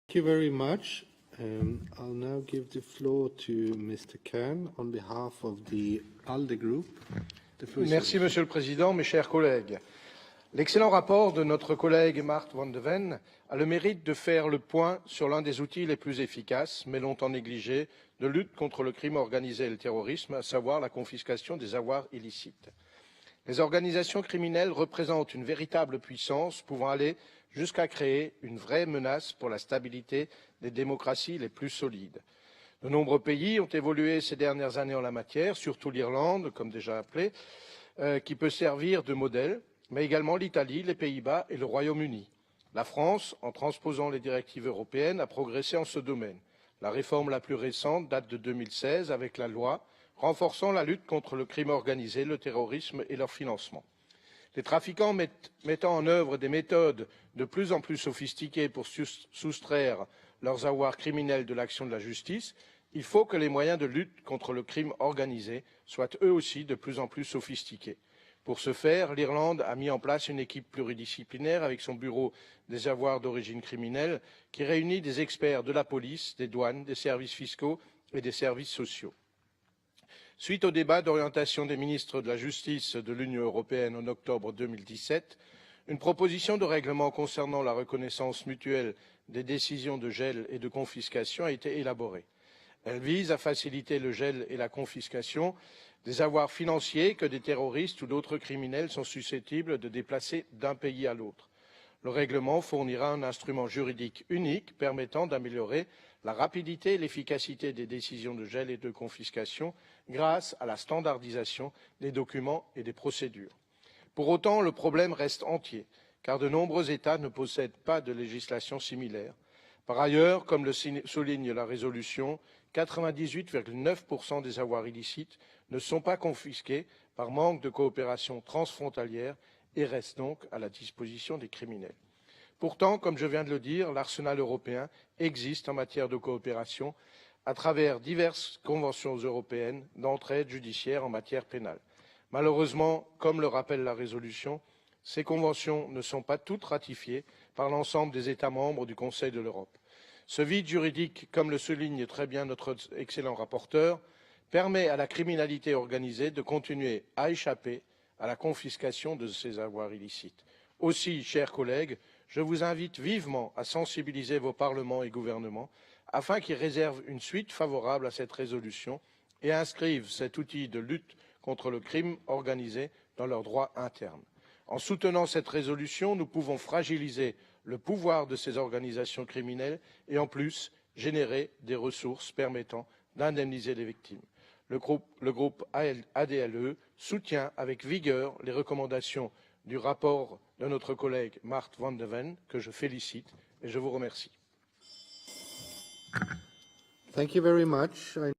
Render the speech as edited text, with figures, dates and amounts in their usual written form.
Thank you very much. I'll now give the floor to Mr. Kern on behalf of the ALDE Group. Merci, Monsieur le Président, mes chers collègues. L'excellent rapport de notre collègue Mart van de Ven a le mérite de faire le point sur l'un des outils les plus efficaces, mais longtemps négligés, de lutte contre le crime organisé et le terrorisme, à savoir la confiscation des avoirs illicites. Les organisations criminelles représentent une véritable puissance pouvant aller jusqu'à créer une vraie menace pour la stabilité des démocraties les plus solides. De nombreux pays ont évolué ces dernières années en la matière, surtout l'Irlande, comme déjà appelé, qui peut servir de modèle, mais également l'Italie, les Pays-Bas et le Royaume-Uni. La France, en transposant les directives européennes, a progressé en ce domaine. La réforme la plus récente date de 2016 avec la loi renforçant la lutte contre le crime organisé, le terrorisme et leur financement. Les trafiquants mettant en œuvre des méthodes de plus en plus sophistiquées pour soustraire leurs avoirs criminels de l'action de la justice, il faut que les moyens de lutte contre le crime organisé soient eux aussi de plus en plus sophistiqués. Pour ce faire, l'Irlande a mis en place une équipe pluridisciplinaire avec son bureau des avoirs d'origine criminelle qui réunit des experts de la police, des douanes, des services fiscaux et des services sociaux. Suite au débat d'orientation des ministres de la Justice de l'Union européenne en octobre 2017, une proposition de règlement concernant la reconnaissance mutuelle des décisions de gel et de confiscation a été élaborée. Elle vise à faciliter le gel et la confiscation des avoirs financiers que des terroristes ou d'autres criminels sont susceptibles de déplacer d'un pays à l'autre. Le règlement fournira un instrument juridique unique permettant d'améliorer la rapidité et l'efficacité des décisions de gel et de confiscation grâce à la standardisation des documents et des procédures. Pour autant, le problème reste entier, car de nombreux États ne possèdent pas de législation similaire. Par ailleurs, comme le souligne la résolution, 98,9% des avoirs illicites ne sont pas confisqués par manque de coopération transfrontalière et restent donc à la disposition des criminels. Pourtant, comme je viens de le dire, l'arsenal européen existe en matière de coopération à travers diverses conventions européennes d'entraide judiciaire en matière pénale. Malheureusement, comme le rappelle la résolution, ces conventions ne sont pas toutes ratifiées par l'ensemble des États membres du Conseil de l'Europe. Ce vide juridique, comme le souligne très bien notre excellent rapporteur, permet à la criminalité organisée de continuer à échapper à la confiscation de ces avoirs illicites. Aussi, chers collègues, je vous invite vivement à sensibiliser vos parlements et gouvernements afin qu'ils réservent une suite favorable à cette résolution et inscrivent cet outil de lutte contre le crime organisé dans leur droit interne. En soutenant cette résolution, nous pouvons fragiliser le pouvoir de ces organisations criminelles et en plus générer des ressources permettant d'indemniser les victimes. Le groupe ADLE soutient avec vigueur les recommandations du rapport de notre collègue Mart van de Ven, que je félicite et je vous remercie. Thank you very much.